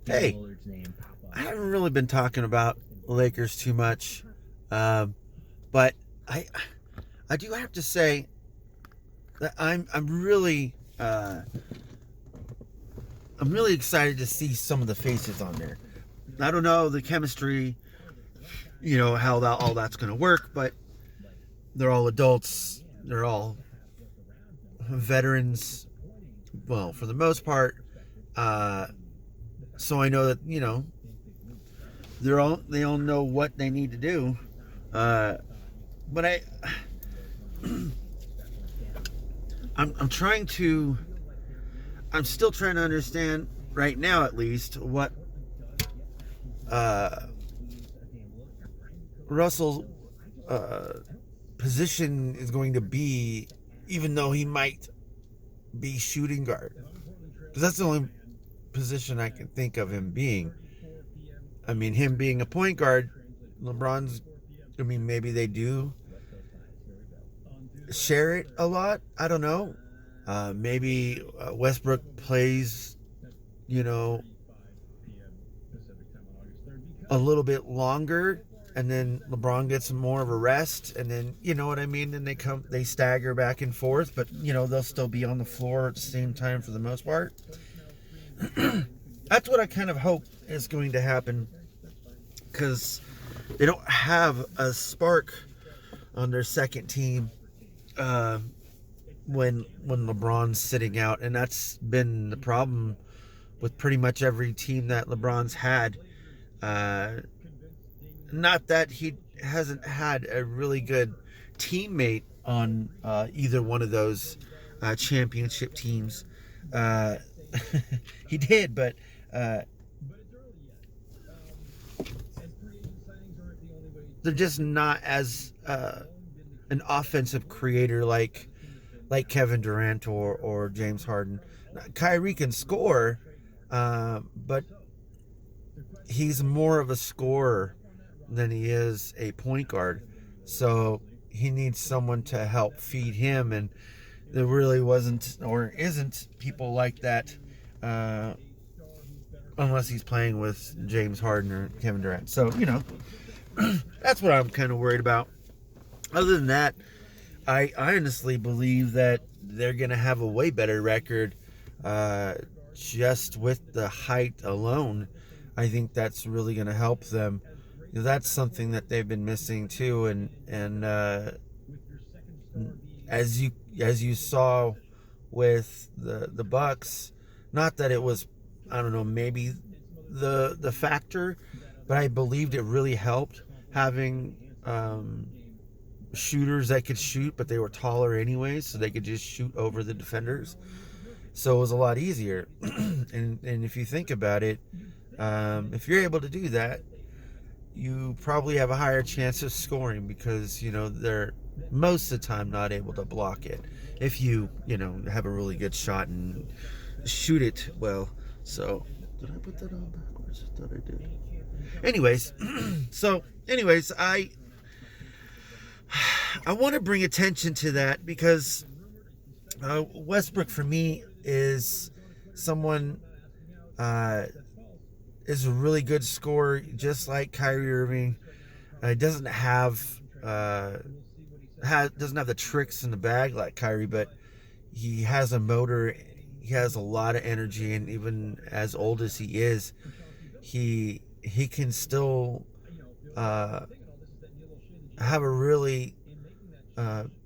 Hey, I haven't really been talking about Lakers too much, but I I do have to say that I'm really excited to see some of the faces on there. I don't know the chemistry, how all that's going to work, but they're all adults. They're all veterans. Well, for the most part. Uh, so I know that they all know what they need to do. Uh, but I'm trying to I'm still trying to understand right now at least what uh, Russell's uh, position is going to be, even though he might be shooting guard, because that's the only position I can think of him being. I mean, him being a point guard, LeBron's. I mean, maybe they do share it a lot. I don't know. Maybe Westbrook plays, you know, a little bit longer, and then LeBron gets more of a rest, and then you know what I mean. Then they stagger back and forth, but they'll still be on the floor at the same time for the most part. That's what I kind of hope is going to happen, because they don't have a spark on their second team when LeBron's sitting out, and that's been the problem with pretty much every team that LeBron's had. Not that he hasn't had a really good teammate on either one of those championship teams. Uh, he did, but they're just not as an offensive creator like Kevin Durant or James Harden. Kyrie can score, but he's more of a scorer than he is a point guard. So he needs someone to help feed him, and there really wasn't or isn't people like that unless he's playing with James Harden or Kevin Durant. So, that's what I'm kind of worried about. Other than that, I honestly believe that they're going to have a way better record just with the height alone. I think that's really going to help them. That's something that they've been missing too, and as you saw with the Bucks, not that it was, I don't know, maybe the factor, but I believed it really helped having shooters that could shoot, but they were taller anyways, so they could just shoot over the defenders. So it was a lot easier. and if you think about it, if you're able to do that, you probably have a higher chance of scoring, because they're most of the time not able to block it if you have a really good shot and shoot it well. So did I put that on backwards? I thought I did. Anyways, I want to bring attention to that, because Westbrook for me is someone is a really good scorer, just like Kyrie Irving. Doesn't have the tricks in the bag like Kyrie, but he has a motor. He has a lot of energy, and even as old as he is, he can still have a really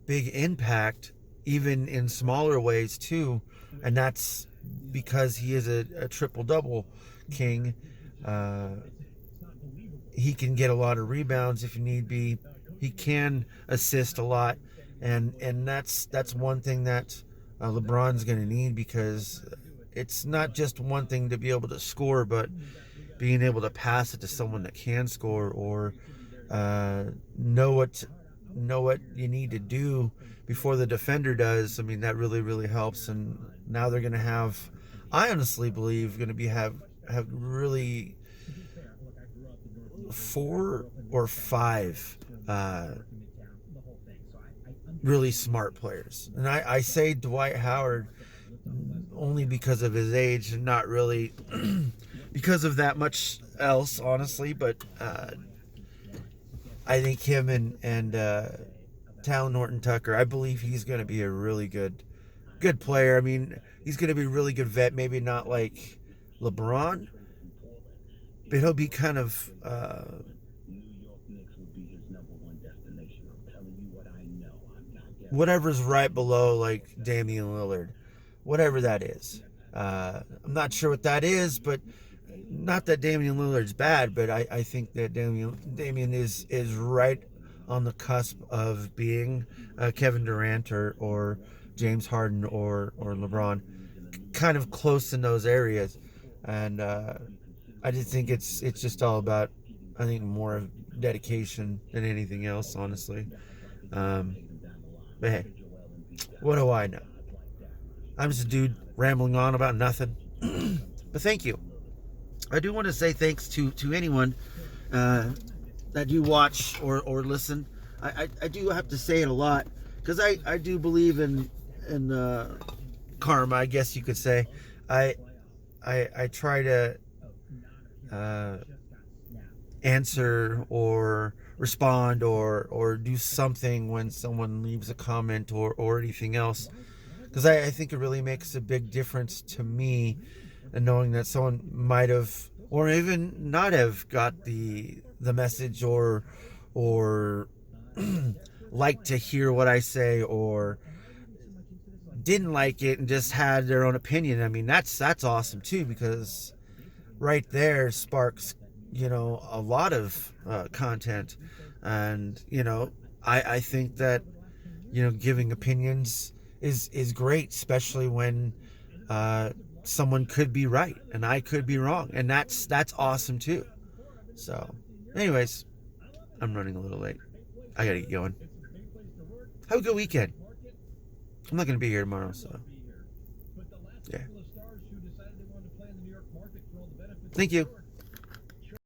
big impact, even in smaller ways too, and that's because he is a triple-double king. He can get a lot of rebounds if need be. He can assist a lot, and that's one thing that LeBron's going to need, because it's not just one thing to be able to score, but being able to pass it to someone that can score, or know what you need to do before the defender does. I mean, that really, really helps. And now they're going to have, I honestly believe, going to be have really 4 or 5 really smart players. And I say Dwight Howard only because of his age and not really because of that much else, honestly. But I think him and Tal Norton Tucker, I believe he's going to be a really good player. I mean, he's going to be a really good vet. Maybe not like LeBron, but he'll be kind of whatever's right below like Damian Lillard, whatever that is. I'm not sure what that is, but not that Damian Lillard's bad, but I think that Damian is right on the cusp of being Kevin Durant or James Harden or LeBron, kind of close in those areas, and I just think it's just all about, I think, more of dedication than anything else, honestly. Um, but hey, what do I know? I'm just a dude rambling on about nothing. But thank you. I do want to say thanks to anyone that you watch or listen. I do have to say it a lot because I do believe in karma, I guess you could say. I try to answer or respond or do something when someone leaves a comment or anything else, because I think it really makes a big difference to me, and knowing that someone might have or even not have got the message or like to hear what I say or didn't like it and just had their own opinion. I mean, that's awesome too, because right there sparks, a lot of content. And I think that giving opinions is great, especially when someone could be right and I could be wrong, and that's awesome too. So anyways, I'm running a little late. I gotta get going. Have a good weekend. I'm not gonna be here tomorrow, so yeah. Thank you.